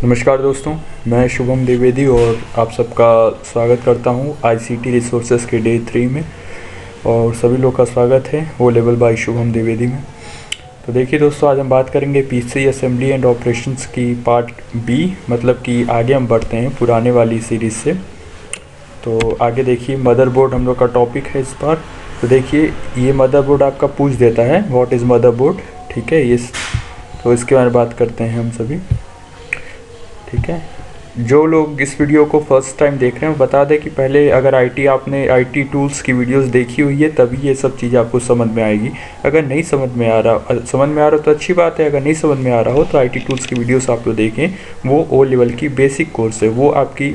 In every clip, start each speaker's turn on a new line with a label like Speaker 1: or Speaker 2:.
Speaker 1: नमस्कार दोस्तों, मैं शुभम द्विवेदी और आप सबका स्वागत करता हूं आईसीटी रिसोर्सेज के डे 3 में। और सभी लोग का स्वागत है वो लेवल बाय शुभम द्विवेदी में। तो देखिए दोस्तों, आज हम बात करेंगे पीसी असेंबली एंड ऑपरेशंस की पार्ट बी, मतलब कि आगे हम बढ़ते हैं पुराने वाली सीरीज़ से। तो आगे देखिए, मदरबोर्ड हम लोग का टॉपिक है इस बार। तो देखिए, ये मदरबोर्ड आपका पूछ देता है व्हाट इज़ मदरबोर्ड, ठीक है। तो इसके बारे में बात करते हैं हम सभी, ठीक है। जो लोग इस वीडियो को फर्स्ट टाइम देख रहे हैं बता दें कि पहले अगर आपने आईटी टूल्स की वीडियोस देखी हुई है तभी ये सब चीज़ें आपको समझ में आएगी। अगर नहीं समझ में आ रहा तो अच्छी बात है, अगर नहीं समझ में आ रहा हो तो आईटी टूल्स की वीडियोस आप लोग देखें। वो ओ लेवल की बेसिक कोर्स है, वो आपकी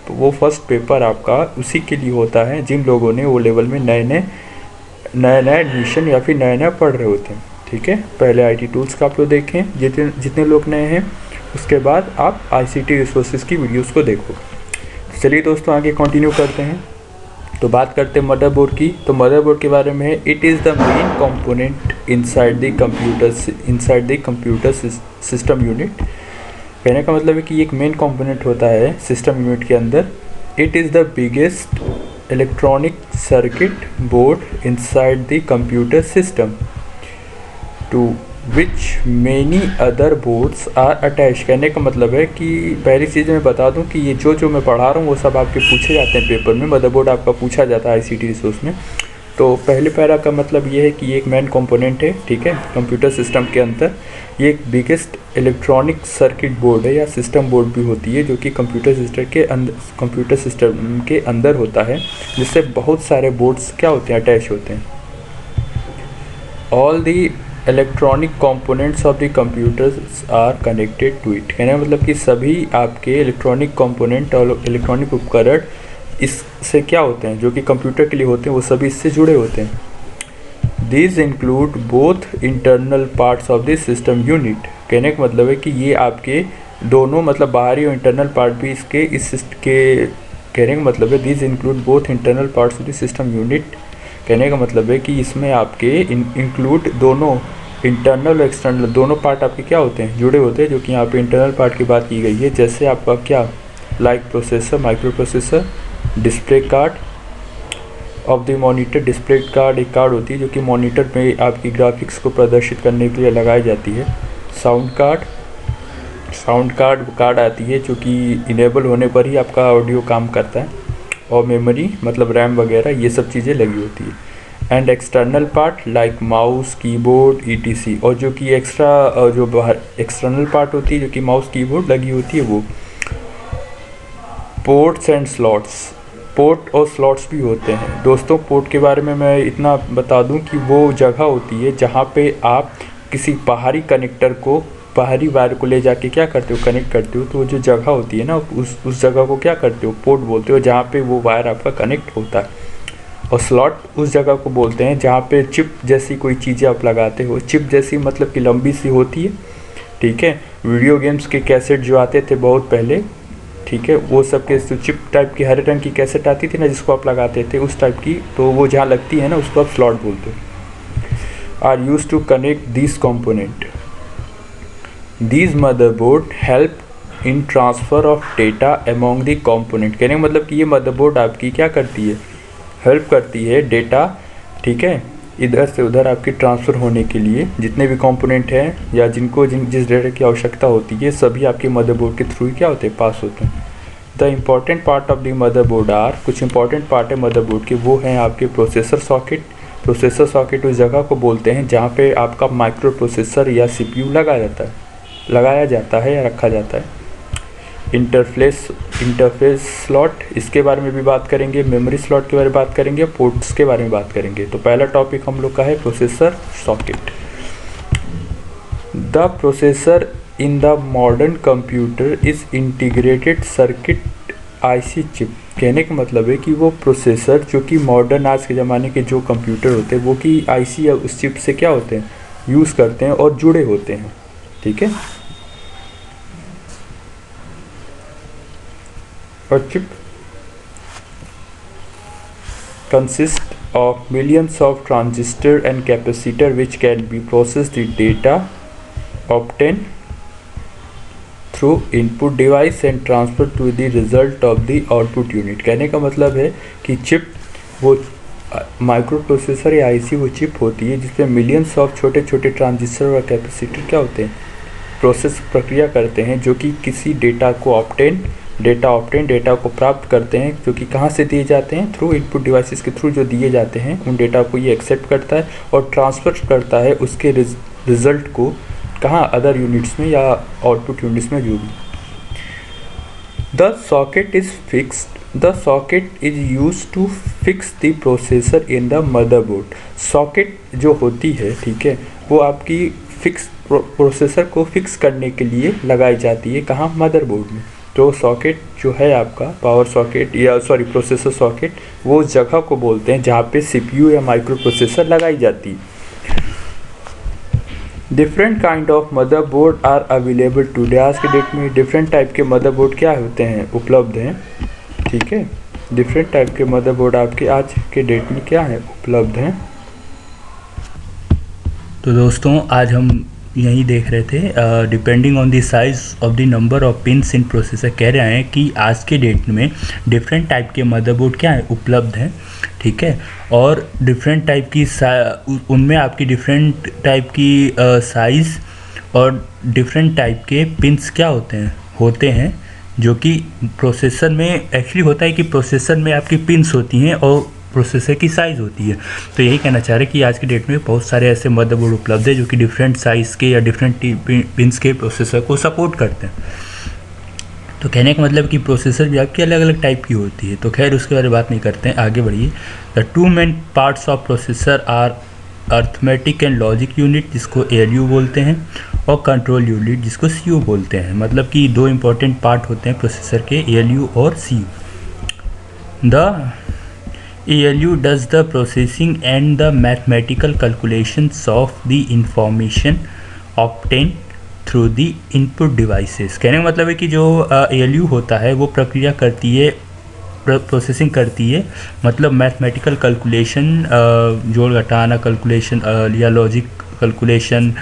Speaker 1: वो फर्स्ट पेपर आपका उसी के लिए होता है जिन लोगों ने ओ लेवल में नया एडमिशन या फिर नया पढ़ रहे होते हैं, ठीक है। पहले आईटी टूल्स का आप लोग देखें जितने लोग नए हैं, उसके बाद आप आईसीटी रिसोर्सेज की वीडियोस को देखो। चलिए दोस्तों, आगे कंटिन्यू करते हैं। तो बात करते हैं मदरबोर्ड की। तो मदरबोर्ड के बारे में है, it is the main component inside the computer system unit. कहने का मतलब है कि एक मेन कंपोनेंट होता है सिस्टम यूनिट के अंदर। It is the biggest electronic circuit board inside the computer system to which many other boards are attach. कहने का मतलब है कि पहली चीज़ मैं बता दूं कि ये जो मैं पढ़ा रहा हूँ वो सब आपके पूछे जाते हैं पेपर में। मदरबोर्ड आपका पूछा जाता है आईसीटी रिसोर्स में। तो पहले पैरा का मतलब ये है कि ये एक मेन कंपोनेंट है, ठीक है, कंप्यूटर सिस्टम के अंदर। ये एक बिगेस्ट इलेक्ट्रॉनिक सर्किट बोर्ड है या सिस्टम बोर्ड भी होती है, जो कि कंप्यूटर सिस्टम के अंदर होता है, जिससे बहुत सारे बोर्ड्स क्या होते हैं, अटैच होते हैं। All the electronic components of the computers are connected to it. कहने का मतलब कि सभी आपके इलेक्ट्रॉनिक कंपोनेंट और इलेक्ट्रॉनिक उपकरण इससे क्या होते हैं, जो कि कंप्यूटर के लिए होते हैं, वो सभी इससे जुड़े होते हैं। These include both internal parts of the system unit. कहने का मतलब है कि ये आपके दोनों, मतलब बाहरी और इंटरनल पार्ट भी कहने का मतलब है these include both internal parts of the system unit. कहने का मतलब है कि इसमें आपके इंक्लूड दोनों इंटरनल और एक्सटर्नल दोनों पार्ट आपके क्या होते हैं, जुड़े होते हैं। जो कि यहाँ पे इंटरनल पार्ट की बात की गई है, जैसे आपका क्या like processor, micro processor, display card of the monitor. Display card एक कार्ड होती है जो कि मॉनिटर में आपकी ग्राफिक्स को प्रदर्शित करने के लिए लगाई जाती है। साउंड कार्ड आती है जो कि इनेबल होने पर ही आपका ऑडियो काम करता है। और मेमोरी मतलब रैम वगैरह, ये सब चीज़ें लगी होती है। And external part like mouse, keyboard, etc. और जो कि जो बाहर एक्सटर्नल पार्ट होती है, जो कि माउस कीबोर्ड लगी होती है, वो पोर्ट्स एंड स्लॉट्स। पोर्ट और स्लॉट्स भी होते हैं दोस्तों। पोर्ट के बारे में मैं इतना बता दूं कि वो जगह होती है जहाँ पे आप किसी बाहरी कनेक्टर को, बाहरी वायर को ले जाके क्या करते हो, कनेक्ट करते हो। तो वो जो जगह होती है ना, उस जगह को क्या करते हो, पोर्ट बोलते हो, जहाँ पे वो वायर आपका कनेक्ट होता है। और स्लॉट उस जगह को बोलते हैं जहाँ पे चिप जैसी कोई चीज़ें आप लगाते हो। चिप जैसी मतलब कि लंबी सी होती है, ठीक है। वीडियो गेम्स के कैसेट जो आते थे बहुत पहले, ठीक है, वो सब के चिप टाइप की हरे रंग की कैसेट आती थी ना, जिसको आप लगाते थे, उस टाइप की। तो वो जहाँ लगती है ना, उसको आप स्लॉट बोलते हो। Are use to connect this component. These motherboard help in transfer of data among the component। कहने का मतलब कि ये मदरबोर्ड आपकी क्या करती है, हेल्प करती है डेटा, ठीक है, इधर से उधर आपकी ट्रांसफ़र होने के लिए। जितने भी कंपोनेंट हैं या जिस डेटा की आवश्यकता होती है, सभी आपके मदरबोर्ड के थ्रू क्या होते हैं, पास होते हैं। The important part of the motherboard are, कुछ इंपॉर्टेंट पार्ट है मदरबोर्ड के, वो हैं आपके प्रोसेसर सॉकेट। प्रोसेसर सॉकेट उस जगह को बोलते हैं जहाँ पे आपका माइक्रो प्रोसेसर या सीपीयू लगाया जाता है या रखा जाता है। इंटरफेस स्लॉट, इसके बारे में भी बात करेंगे। मेमोरी स्लॉट के बारे में बात करेंगे, पोर्ट्स के बारे में बात करेंगे। तो पहला टॉपिक हम लोग का है processor socket. The processor in the modern computer is integrated circuit IC chip. कहने का मतलब है कि वो प्रोसेसर जो कि मॉडर्न आज के ज़माने के जो कंप्यूटर होते हैं, वो कि आईसी या उस चिप से क्या होते हैं, यूज़ करते हैं और जुड़े होते हैं, ठीक है। और chip consist of millions of transistor and capacitor which can be process the data obtain through input device and transfer to the result of the output unit. कहने का मतलब है कि चिप वो माइक्रो प्रोसेसर या आईसी वो chip होती है जिसमें मिलियंस ऑफ छोटे छोटे ट्रांजिस्टर और कैपेसिटर क्या होते हैं, प्रोसेस प्रक्रिया करते हैं, जो कि किसी डेटा को प्राप्त करते हैं, जो कि कहाँ से दिए जाते हैं, थ्रू इनपुट डिवाइसेस के थ्रू जो दिए जाते हैं उन डेटा को ये एक्सेप्ट करता है और ट्रांसफ़र करता है उसके रिजल्ट को कहाँ, अदर यूनिट्स में या आउटपुट यूनिट्स में, जो भी। The socket is use to fix the processor in the motherboard. Socket जो होती है, ठीक है, वो आपकी प्रोसेसर को फिक्स करने के लिए लगाई जाती है, कहाँ, मदरबोर्ड में। तो सॉकेट जो है आपका पावर सॉकेट या प्रोसेसर सॉकेट, वो उस जगह को बोलते हैं जहाँ पे सीपीयू या माइक्रो प्रोसेसर लगाई जाती है। Different kind of motherboard are available today. आज के डेट में डिफरेंट टाइप के मदरबोर्ड क्या होते हैं, उपलब्ध हैं, ठीक है। डिफरेंट टाइप के मदरबोर्ड आपके आज के डेट में क्या है, उपलब्ध हैं।
Speaker 2: तो दोस्तों आज हम यही देख रहे थे, depending on the size of the number of pins in processor, कह रहे हैं कि आज के डेट में डिफरेंट टाइप के मदरबोर्ड क्या है, उपलब्ध हैं, ठीक है। और डिफरेंट टाइप की उनमें आपकी डिफरेंट टाइप की साइज़ और डिफरेंट टाइप के पिन्स क्या होते हैं जो कि प्रोसेसर में एक्चुअली होता है कि प्रोसेसर में आपकी पिन्स होती हैं और प्रोसेसर की साइज़ होती है। तो यही कहना चाह रहे हैं कि आज की डेट में बहुत सारे ऐसे मदरबोर्ड उपलब्ध है जो कि डिफरेंट साइज़ के या डिफरेंट पिन्स के प्रोसेसर को सपोर्ट करते हैं। तो कहने का मतलब कि प्रोसेसर भी आपकी अलग अलग टाइप की होती है। तो खैर उसके बारे में बात नहीं करते हैं, आगे बढ़िए। The two main parts of processor are arithmetic and logic unit, जिसको ALU बोलते हैं, और कंट्रोल यूनिट, जिसको CU बोलते हैं। मतलब कि दो इंपॉर्टेंट पार्ट होते हैं प्रोसेसर के, ALU और CU। The ALU does the processing and the mathematical calculations of the information obtained through the input devices। कहने का मतलब है कि जो ALU होता है वो प्रक्रिया करती है, प्रोसेसिंग करती है, मतलब मैथमेटिकल कैलकुलेशन, जोड़ घटाना कैलकुलेशन या लॉजिक कैलकुलेशन,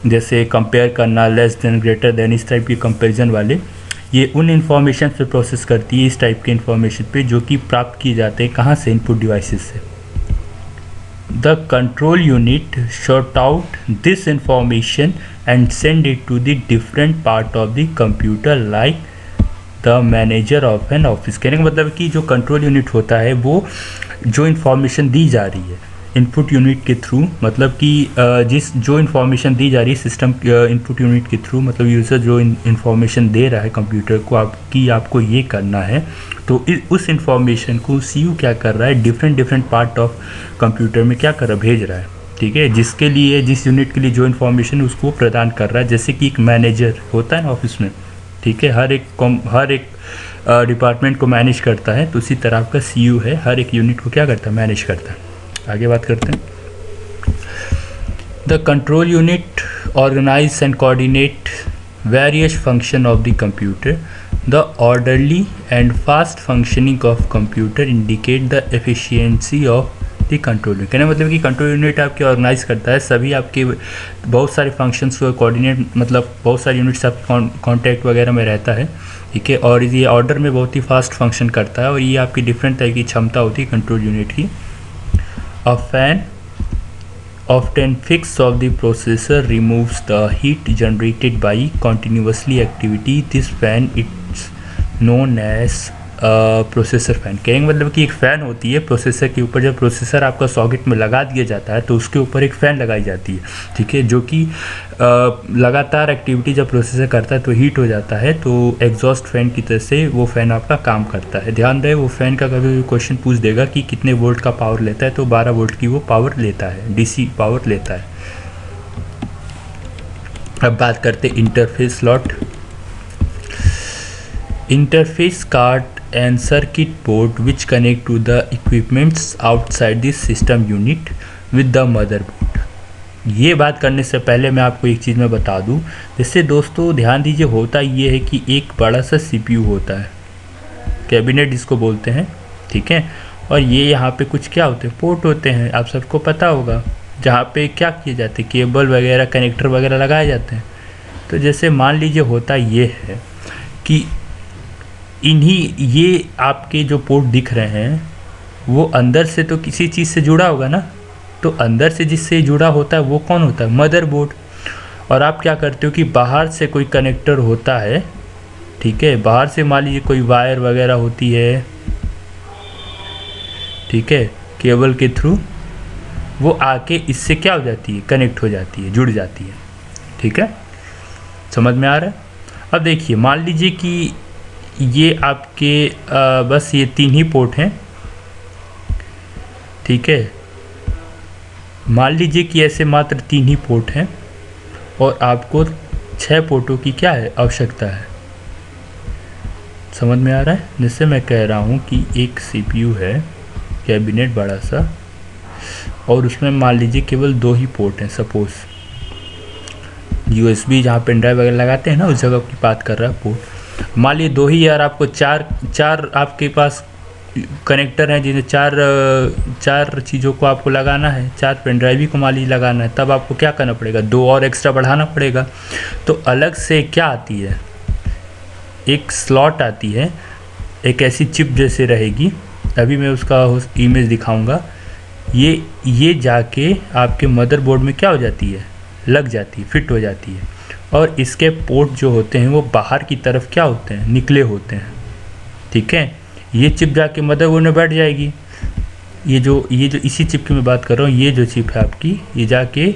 Speaker 2: जैसे कंपेयर करना, लेस देन, ग्रेटर देन, इस टाइप की कंपैरिजन वाले, ये उन इंफॉर्मेशन पे प्रोसेस करती है, इस टाइप के इंफॉर्मेशन पे जो कि प्राप्त किए जाते हैं कहाँ से, इनपुट डिवाइसेस से। The control unit sort out this information and send it to the different part of the computer like the manager of an office. कहने का मतलब कि जो कंट्रोल यूनिट होता है वो जो इंफॉर्मेशन दी जा रही है इनपुट यूनिट के थ्रू, मतलब कि जो इन्फॉर्मेशन दी जा रही है सिस्टम इनपुट यूनिट के थ्रू, मतलब यूज़र जो इन्फॉर्मेशन दे रहा है कंप्यूटर को आपको ये करना है, तो उस इन्फॉर्मेशन को CU क्या कर रहा है, डिफरेंट पार्ट ऑफ कंप्यूटर में क्या कर रहा है, भेज रहा है, ठीक है। जिसके लिए, जिस यूनिट के लिए जो इन्फॉर्मेशन उसको प्रदान कर रहा है। जैसे कि एक मैनेजर होता है ना ऑफिस में, ठीक है, हर एक डिपार्टमेंट को मैनेज करता है, तो उसी तरह आपका CU है, हर एक यूनिट को क्या करता है, मैनेज करता है। आगे बात करते हैं। The control unit organise and coordinate various function of the computer. The orderly and fast functioning of computer indicate the efficiency of the control unit. कहने मतलब कि कंट्रोल यूनिट आपके ऑर्गेनाइज करता है सभी आपके बहुत सारे फंक्शंस को कोऑर्डिनेट, मतलब बहुत सारे यूनिट्स आपके कॉन्टैक्ट वगैरह में रहता है, ठीक है। और ये ऑर्डर में बहुत ही फास्ट फंक्शन करता है और ये आपकी डिफरेंट तरह की क्षमता होती है कंट्रोल यूनिट की। A fan often fixed of the processor removes the heat generated by continuously activity. This fan is known as processor fan. कहेंगे मतलब कि एक फ़ैन होती है प्रोसेसर के ऊपर, जब प्रोसेसर आपका सॉकेट में लगा दिया जाता है तो उसके ऊपर एक फ़ैन लगाई जाती है, ठीक है, जो कि लगातार एक्टिविटी जब प्रोसेसर करता है तो हीट हो जाता है, तो एग्जॉस्ट फ़ैन की तरह से वो फ़ैन आपका काम करता है। ध्यान रहे, वो फ़ैन का कभी भी क्वेश्चन पूछ देगा कि कितने वोल्ट का पावर लेता है, तो 12 वोल्ट की वो पावर लेता है, DC पावर लेता है। अब बात करते interface slot. Interface card and circuit board which connect to the equipments outside the system unit with the motherboard। ये बात करने से पहले मैं आपको एक चीज़ मैं बता दूं, जिससे दोस्तों ध्यान दीजिए, होता ये है कि एक बड़ा सा CPU होता है, कैबिनेट जिसको बोलते हैं, ठीक है, और ये यहाँ पे कुछ क्या होते हैं, पोर्ट होते हैं, आप सबको पता होगा, जहाँ पे क्या किए जाते हैं, केबल वगैरह कनेक्टर वगैरह लगाए जाते हैं, तो जैसे मान लीजिए होता ये है कि ये आपके जो पोर्ट दिख रहे हैं वो अंदर से तो किसी चीज़ से जुड़ा होगा ना, तो अंदर से जिससे जुड़ा होता है वो कौन होता है? मदरबोर्ड। और आप क्या करते हो कि बाहर से कोई कनेक्टर होता है, ठीक है, बाहर से मान लीजिए कोई वायर वगैरह होती है, ठीक है, केबल के थ्रू वो आके इससे क्या हो जाती है? कनेक्ट हो जाती है, जुड़ जाती है, ठीक है, समझ में आ रहा है? अब देखिए मान लीजिए कि ये आपके बस ये 3 ही पोर्ट हैं, ठीक है, मान लीजिए कि ऐसे मात्र 3 ही पोर्ट हैं और आपको 6 पोर्टों की क्या है? आवश्यकता है। समझ में आ रहा है? जैसे मैं कह रहा हूँ कि एक CPU है, कैबिनेट बड़ा सा, और उसमें मान लीजिए केवल 2 ही पोर्ट हैं। सपोज USB जहाँ पेन ड्राइव वगैरह लगाते हैं ना, उस जगह की बात कर रहा है पोर्ट। मान लीजिए 2 ही, यार आपको चार आपके पास कनेक्टर हैं जिन्हें चार चीज़ों को आपको लगाना है, 4 पेन ड्राइव ही को मान लीजिए लगाना है, तब आपको क्या करना पड़ेगा? 2 और एक्स्ट्रा बढ़ाना पड़ेगा। तो अलग से क्या आती है? एक स्लॉट आती है, एक ऐसी चिप जैसे रहेगी, अभी मैं उसका इमेज दिखाऊंगा। ये जाके आपके मदरबोर्ड में क्या हो जाती है? लग जाती है, फिट हो जाती है। और इसके पोर्ट जो होते हैं वो बाहर की तरफ क्या होते हैं? निकले होते हैं, ठीक है। ये चिप जाके मदरबोर्ड में बैठ जाएगी। ये जो इसी चिप की मैं बात कर रहा हूँ, ये जो चिप है आपकी, ये जाके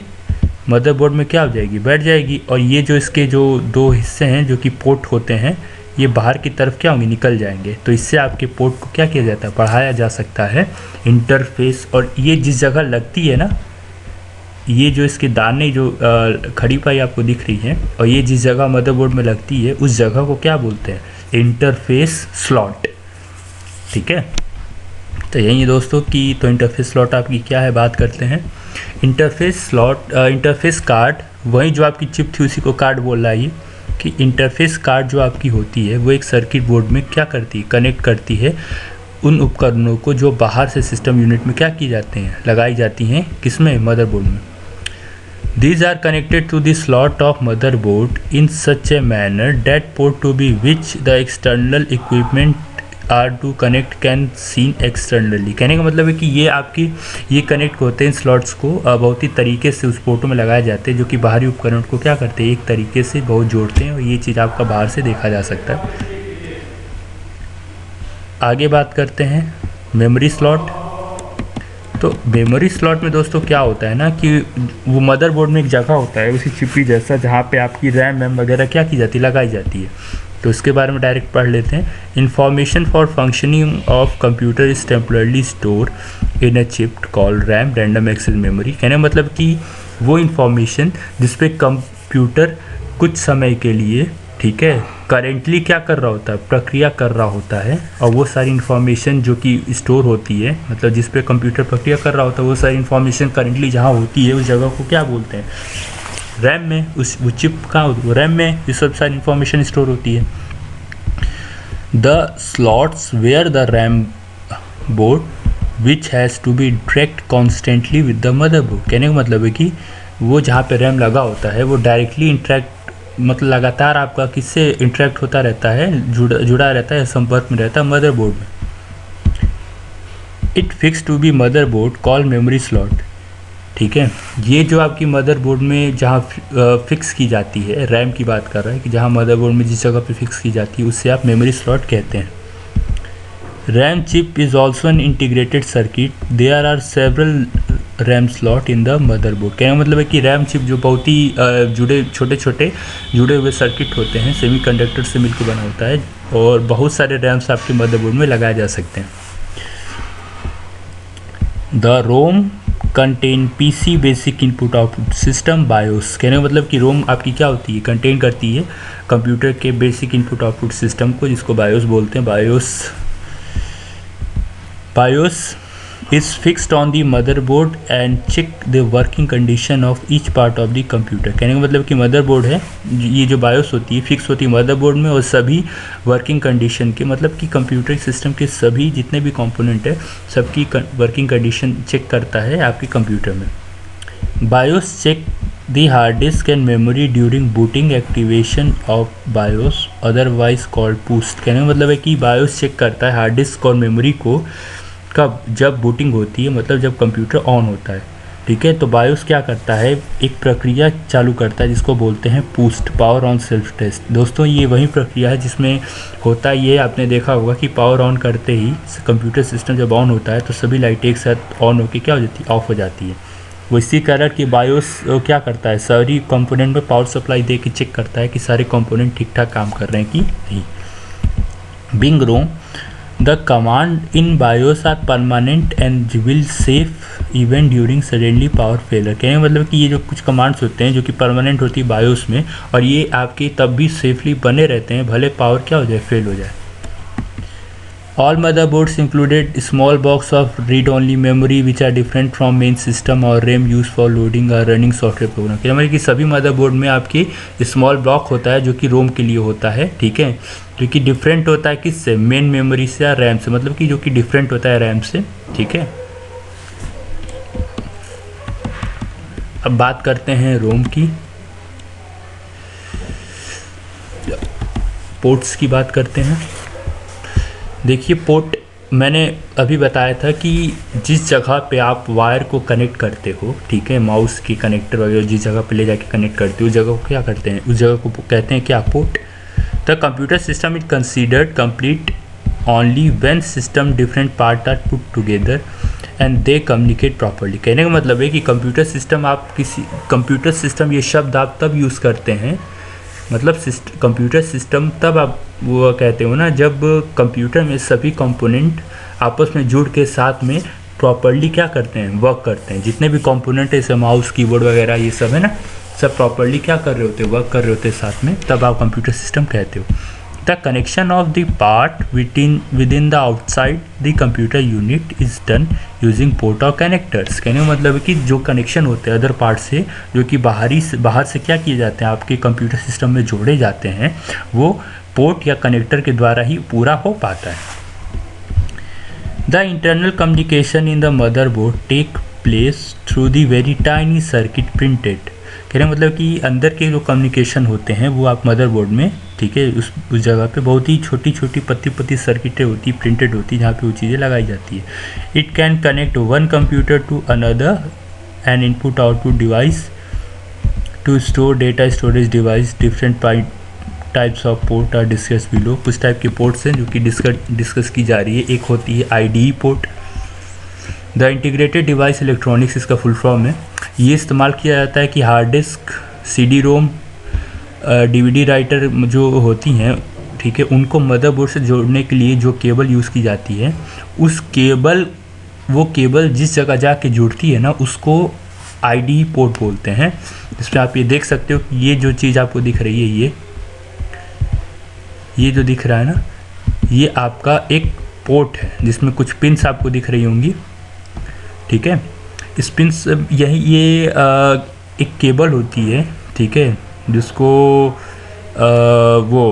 Speaker 2: मदरबोर्ड में क्या हो जाएगी? बैठ जाएगी। और ये जो इसके जो 2 हिस्से हैं जो कि पोर्ट होते हैं, ये बाहर की तरफ क्या होंगे? निकल जाएंगे। तो इससे आपके पोर्ट को क्या किया जाता है? बढ़ाया जा सकता है, इंटरफेस। और ये जिस जगह लगती है ना, ये जो इसके दाने जो खड़ी पाई आपको दिख रही है, और ये जिस जगह मदरबोर्ड में लगती है उस जगह को क्या बोलते हैं? इंटरफेस स्लॉट, ठीक है। तो यही है दोस्तों कि तो इंटरफेस स्लॉट आपकी क्या है, बात करते हैं। इंटरफेस स्लॉट, इंटरफेस कार्ड, वही जो आपकी चिप थी उसी को कार्ड बोल रहा है ये, कि इंटरफेस कार्ड जो आपकी होती है वो एक सर्किट बोर्ड में क्या करती है? कनेक्ट करती है उन उपकरणों को जो बाहर से सिस्टम यूनिट में क्या की जाते हैं? लगाई जाती हैं, किसमें? मदरबोर्ड में। These are connected to the slot of motherboard in such a manner that port to be which the external equipment are to connect can seen externally। कहने का मतलब है कि ये आपकी ये कनेक्ट होते हैं स्लॉट्स को बहुत ही तरीके से उस पोर्टों में लगाए जाते हैं, जो कि बाहरी उपकरण को क्या करते हैं? एक तरीके से बहुत जोड़ते हैं, और ये चीज़ आपका बाहर से देखा जा सकता है। आगे बात करते हैं मेमोरी स्लॉट। तो मेमोरी स्लॉट में दोस्तों क्या होता है ना कि वो मदरबोर्ड में एक जगह होता है उसी चिपी जैसा, जहाँ पे आपकी रैम वगैरह क्या की जाती है? लगाई जाती है। तो इसके बारे में डायरेक्ट पढ़ लेते हैं। Information for functioning of computer is temporarily store in a chip called RAM, random access memory. कहने मतलब कि वो इंफॉर्मेशन जिसपे कंप्यूटर कुछ समय के लिए, ठीक है, करेंटली क्या कर रहा होता है? प्रक्रिया कर रहा होता है। और वो सारी इन्फॉर्मेशन जो कि स्टोर होती है, मतलब जिस पे कंप्यूटर प्रक्रिया कर रहा होता है, वो सारी इन्फॉर्मेशन करेंटली जहाँ होती है उस जगह को क्या बोलते हैं? रैम में। वो चिप कहाँ? रैम में ये सब सारी इन्फॉर्मेशन स्टोर होती है। The slots where the RAM board which has to be interact constantly with the motherboard. कहने का मतलब है कि वो जहाँ पे रैम लगा होता है वो डायरेक्टली इंटरेक्ट, मतलब लगातार आपका किससे इंटरेक्ट होता रहता है? जुड़ा रहता है, संपर्क में रहता है मदरबोर्ड में। It fix to be motherboard call memory slot, ठीक है। ये जो आपकी मदरबोर्ड में जहाँ फिक्स की जाती है, रैम की बात कर रहा है कि जहाँ मदरबोर्ड में जिस जगह पे फिक्स की जाती है उससे आप मेमोरी स्लॉट कहते हैं। RAM chip is also an integrated circuit, there are several RAM slot in the motherboard. कहने का मतलब है कि रैम चिप जो बहुत ही छोटे जुड़े हुए सर्किट होते हैं, सेमीकंडक्टर से मिलकर बना होता है, और बहुत सारे रैम्स आपके मदरबोर्ड में लगाए जा सकते हैं। The ROM contain PC basic input output system BIOS. कहने का मतलब कि रोम आपकी क्या होती है? कंटेन करती है कंप्यूटर के बेसिक इनपुट आउटपुट सिस्टम को, जिसको बायोस बोलते हैं। BIOS is fixed on the motherboard and check the working condition of each part of the computer। कहने का मतलब कि मदरबोर्ड है, ये जो बायोस होती है फिक्स होती है मदरबोर्ड में, और सभी वर्किंग कंडीशन के, मतलब कि कंप्यूटर सिस्टम के सभी जितने भी कंपोनेंट है सबकी वर्किंग कंडीशन चेक करता है आपके कंप्यूटर में। BIOS check the hard disk and memory during booting activation of BIOS otherwise called boost. कहने का मतलब है कि बायोस चेक करता है हार्ड डिस्क और मेमोरी को कब, जब बूटिंग होती है, मतलब जब कंप्यूटर ऑन होता है, ठीक है। तो बायोस क्या करता है, एक प्रक्रिया चालू करता है जिसको बोलते हैं boost, power on self test. दोस्तों ये वही प्रक्रिया है जिसमें होता है, ये आपने देखा होगा कि पावर ऑन करते ही कंप्यूटर सिस्टम जब ऑन होता है तो सभी लाइटें एक साथ ऑन होकर क्या हो जाती है, ऑफ हो जाती है। वो इसी कारण कि बायोस क्या करता है, सारी कंपोनेंट में पावर सप्लाई दे के चेक करता है कि सारे कंपोनेंट ठीक ठाक काम कर रहे हैं कि नहीं। Being ROM the command in BIOS are permanent and will safe even during suddenly power failure. कहने मतलब कि ये जो कुछ कमांड्स होते हैं जो कि परमानेंट होती है बायोस में, और ये आपके तब भी सेफली बने रहते हैं भले पावर क्या हो जाए, फेल हो जाए। All motherboards included small box of read-only memory which are different from main system or RAM used for loading or running software program। क्या मतलब कि सभी मदरबोर्ड में आपकी स्मॉल ब्लॉक होता है जो कि रोम के लिए होता है, ठीक है, जो कि डिफरेंट होता है किससे, मेन मेमोरी से या रैम से, मतलब कि जो कि डिफरेंट होता है रैम से, ठीक है। अब बात करते हैं रोम की, पोर्ट्स की बात करते हैं। देखिए पोर्ट मैंने अभी बताया था कि जिस जगह पे आप वायर को कनेक्ट करते हो, ठीक है, माउस की कनेक्टर वगैरह जिस जगह पे ले जाके कनेक्ट करते हो उस जगह को क्या करते हैं, उस जगह को कहते हैं क्या, port. The computer system is considered complete only when system different part are put together and they communicate properly. कहने का मतलब है कि कंप्यूटर सिस्टम, आप किसी कंप्यूटर सिस्टम ये शब्द आप तब यूज़ करते हैं, मतलब कंप्यूटर सिस्टम तब आप वो कहते हो ना जब कंप्यूटर में सभी कंपोनेंट आपस में जुड़ के साथ में प्रॉपरली क्या करते हैं, वर्क करते हैं। जितने भी कंपोनेंट है जैसे माउस, कीबोर्ड वगैरह ये सब है ना, सब प्रॉपरली क्या कर रहे होते हैं, वर्क कर रहे होते हैं साथ में, तब आप कंप्यूटर सिस्टम कहते हो। The connection of the part with in the outside the computer unit is done using port और कनेक्टर्स। कहने का मतलब है कि जो कनेक्शन होते हैं अदर पार्ट से, जो कि बाहर से क्या किए जाते हैं, आपके कंप्यूटर सिस्टम में जोड़े जाते हैं, वो पोर्ट या कनेक्टर के द्वारा ही पूरा हो पाता है। The internal communication in the motherboard take place through the very tiny circuit printed. कहने मतलब कि अंदर के जो कम्युनिकेशन होते हैं वो आप मदरबोर्ड में, ठीक है, उस जगह पे बहुत ही छोटी छोटी पतली सर्किटें होती, प्रिंटेड होती, जहाँ पे वो चीज़ें लगाई जाती है। It can connect one computer to another and input output device to store data storage device. Different types of port are discuss below. कुछ टाइप के पोर्ट्स हैं जो कि डिस्कस की जा रही है। एक होती है IDE port, the integrated device electronics, इसका फुल फॉर्म है। ये इस्तेमाल किया जाता है कि hard disk, CD-ROM, DVD writer जो होती हैं, ठीक है, उनको मदरबोर्ड से जोड़ने के लिए जो केबल यूज़ की जाती है, उस केबल, वो केबल जिस जगह जाके जुड़ती है ना, उसको IDE पोर्ट बोलते हैं। इसमें आप ये देख सकते हो कि ये जो चीज़ आपको दिख रही है, ये जो दिख रहा है ना, ये आपका एक पोर्ट है जिसमें कुछ पिन्स आपको दिख रही होंगी, ठीक है। इस पिन्स ये एक केबल होती है, ठीक है, जिसको वो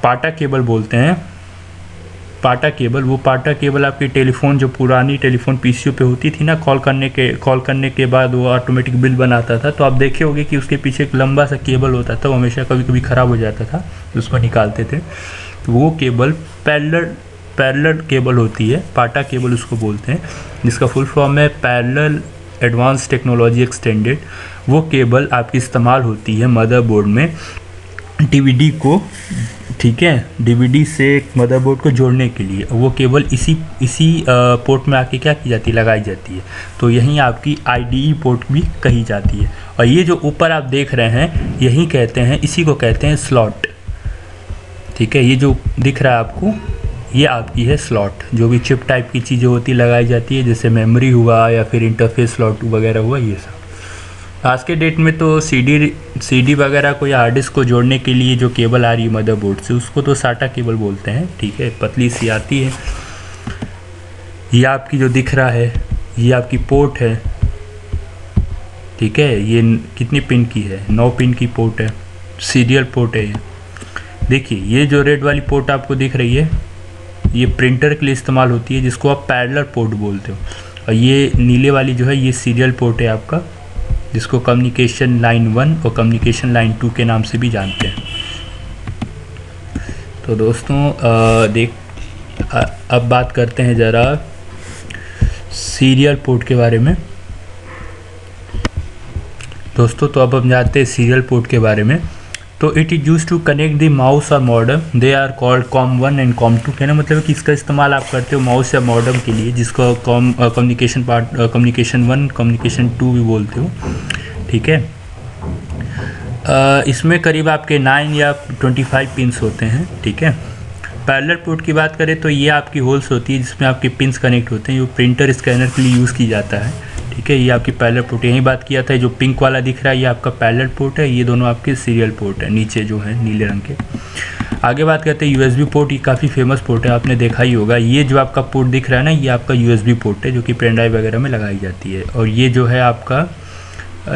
Speaker 2: पाटा केबल बोलते हैं। पाटा केबल, वो पाटा केबल आपके टेलीफोन, जो पुरानी टेलीफोन PCO पे होती थी ना, कॉल करने के बाद वो ऑटोमेटिक बिल बनाता था, तो आप देखे होंगे कि उसके पीछे एक लंबा सा केबल होता था, वो हमेशा कभी कभी ख़राब हो जाता था, उसको निकालते थे। तो वो केबल पैरेलल केबल होती है, पाटा केबल उसको बोलते हैं, जिसका फुल फॉर्म है पैरेलल एडवांस टेक्नोलॉजी एक्सटेंडेड। वो केबल आपकी इस्तेमाल होती है मदरबोर्ड में DVD को, ठीक है, DVD से मदरबोर्ड को जोड़ने के लिए। वो केबल इसी पोर्ट में आके क्या की जाती है, लगाई जाती है। तो यहीं आपकी IDE पोर्ट भी कही जाती है। और ये जो ऊपर आप देख रहे हैं, यही कहते हैं, इसी को कहते हैं स्लॉट, ठीक है। ये जो दिख रहा है आपको, ये आपकी है स्लॉट, जो भी चिप टाइप की चीज़ें होती लगाई जाती है, जैसे मेमोरी हुआ या फिर इंटरफेस स्लॉट वगैरह हुआ, ये सब। आज के डेट में तो CD वगैरह को या हार्ड डिस्क को जोड़ने के लिए जो केबल आ रही है मदरबोर्ड से, उसको तो SATA केबल बोलते हैं, ठीक है, पतली सी आती है। ये आपकी जो दिख रहा है, ये आपकी पोर्ट है, ठीक है। ये कितनी पिन की है, 9 पिन की पोर्ट है, सीरियल पोर्ट है। देखिए ये जो रेड वाली पोर्ट आपको दिख रही है, ये प्रिंटर के लिए इस्तेमाल होती है, जिसको आप पैरेलल पोर्ट बोलते हो। और ये नीले वाली जो है, ये सीरियल पोर्ट है आपका, जिसको कम्युनिकेशन लाइन 1 और कम्युनिकेशन लाइन 2 के नाम से भी जानते हैं। तो दोस्तों अब बात करते हैं ज़रा सीरियल पोर्ट के बारे में। दोस्तों तो अब हम जानते हैं सीरियल पोर्ट के बारे में। तो it is use to connect the mouse और modem, they are called COM1 and COM2। कहना मतलब कि इसका इस्तेमाल आप करते हो माउस या मॉडम के लिए, जिसको कम्युनिकेशन 1 कम्युनिकेशन 2 भी बोलते हो, ठीक है। इसमें करीब आपके 9 या 25 पिंस होते हैं, ठीक है। पैरेलल पोर्ट की बात करें तो ये आपकी होल्स होती है जिसमें आपके पिंस कनेक्ट होते हैं, जो प्रिंटर स्कैनर के लिए यूज़ की जाता है, ठीक है। ये आपकी पैरेलल पोर्ट, यही बात किया था, जो पिंक वाला दिख रहा है ये आपका पैरेलल पोर्ट है, ये दोनों आपके सीरियल पोर्ट है, नीचे जो है नीले रंग के। आगे बात करते हैं USB पोर्ट। ये काफ़ी फेमस पोर्ट है, आपने देखा ही होगा। ये जो आपका पोर्ट दिख रहा है ना, ये आपका USB पोर्ट है, जो कि पेन ड्राइव वगैरह में लगाई जाती है। और ये जो है आपका,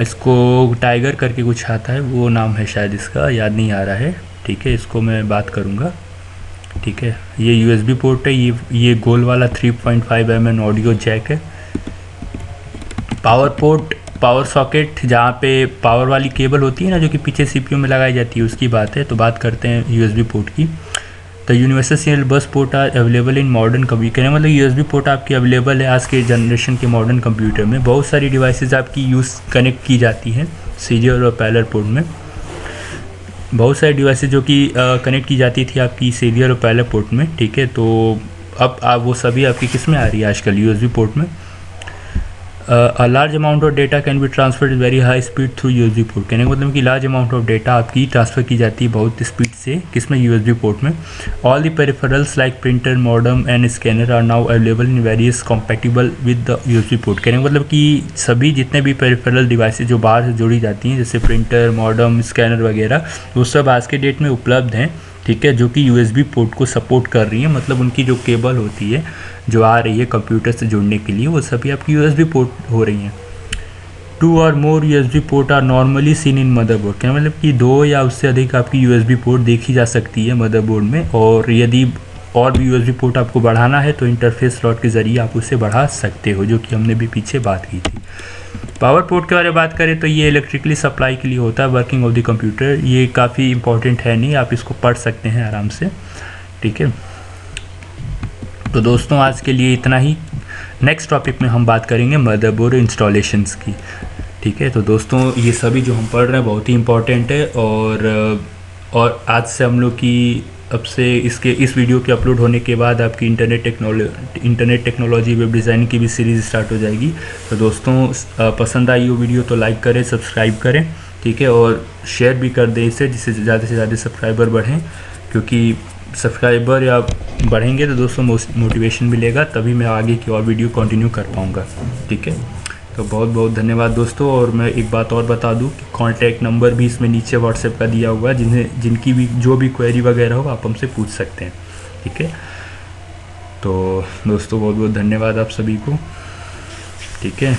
Speaker 2: इसको टाइगर करके कुछ आता है, वो नाम है शायद, इसका याद नहीं आ रहा है, ठीक है। इसको मैं बात करूँगा, ठीक है। ये USB पोर्ट है, ये गोल वाला 3.5 mm ऑडियो जैक है। पावर पोर्ट, पावर सॉकेट, जहाँ पे पावर वाली केबल होती है ना, जो कि पीछे CPU में लगाई जाती है, उसकी बात है। तो बात करते हैं USB पोर्ट की। तो universal serial bus port are available in modern computer, मतलब USB पोर्ट आपकी अवेलेबल है आज के जनरेशन के मॉडर्न कंप्यूटर में। बहुत सारी डिवाइसेस आपकी कनेक्ट की जाती हैं सीरियल और पैरेलल पोर्ट में। बहुत सारी डिवाइसेस जो कि कनेक्ट की जाती थी आपकी सीरियल और पैरेलल पोर्ट में, ठीक है। तो अब वो सभी आपकी किस में आ रही है आजकल, USB पोर्ट में। A large amount of data can be transferred very high speed through USB port. कहने का मतलब कि लार्ज अमाउंट ऑफ डेटा आपकी ट्रांसफ़र की जाती है बहुत स्पीड से, किसमें, USB पोर्ट में। All the peripherals like printer, modem and scanner are now available in various compatible with the USB port. कहने का मतलब कि सभी जितने भी पेरिफेरल डिवाइसेज जो बाहर से जोड़ी जाती हैं, जैसे प्रिंटर, मॉडम, स्कैनर वगैरह, वो सब आज के डेट में उपलब्ध हैं, ठीक है, जो कि USB पोर्ट को सपोर्ट कर रही है। मतलब उनकी जो केबल होती है जो आ रही है कंप्यूटर से जुड़ने के लिए, वो सभी आपकी USB पोर्ट हो रही हैं। 2 और more USB port are normally seen in motherboard. क्या मतलब कि 2 या उससे अधिक आपकी USB पोर्ट देखी जा सकती है मदरबोर्ड में। और यदि और भी USB पोर्ट आपको बढ़ाना है तो इंटरफेस स्लॉट के ज़रिए आप उसे बढ़ा सकते हो, जो कि हमने भी पीछे बात की थी। पावर पोर्ट के बारे में बात करें तो ये इलेक्ट्रिकली सप्लाई के लिए होता है, वर्किंग ऑफ द कंप्यूटर। ये काफ़ी इंपॉर्टेंट है नहीं, आप इसको पढ़ सकते हैं आराम से, ठीक है। तो दोस्तों आज के लिए इतना ही। नेक्स्ट टॉपिक में हम बात करेंगे मदरबोर्ड इंस्टॉलेशंस की, ठीक है। तो दोस्तों ये सभी जो हम पढ़ रहे हैं बहुत ही इंपॉर्टेंट है। और आज से हम लोग की, अब से इस वीडियो के अपलोड होने के बाद आपकी इंटरनेट टेक्नोलॉजी वेब डिज़ाइनिंग की भी सीरीज़ स्टार्ट हो जाएगी। तो दोस्तों पसंद आई वो वीडियो तो लाइक करें, सब्सक्राइब करें, ठीक है। और शेयर भी कर दें इसे, जिससे ज़्यादा से ज़्यादा सब्सक्राइबर बढ़ें, क्योंकि सब्सक्राइबर या बढ़ेंगे तो दोस्तों मोटिवेशन मिलेगा, तभी मैं आगे की और वीडियो कंटिन्यू कर पाऊँगा, ठीक है। तो बहुत बहुत धन्यवाद दोस्तों। और मैं एक बात और बता दूं कि कॉन्टैक्ट नंबर भी इसमें नीचे व्हाट्सएप का दिया हुआ है, जिनकी भी जो भी क्वेरी वगैरह हो आप हमसे पूछ सकते हैं, ठीक है। तो दोस्तों बहुत बहुत धन्यवाद आप सभी को, ठीक है।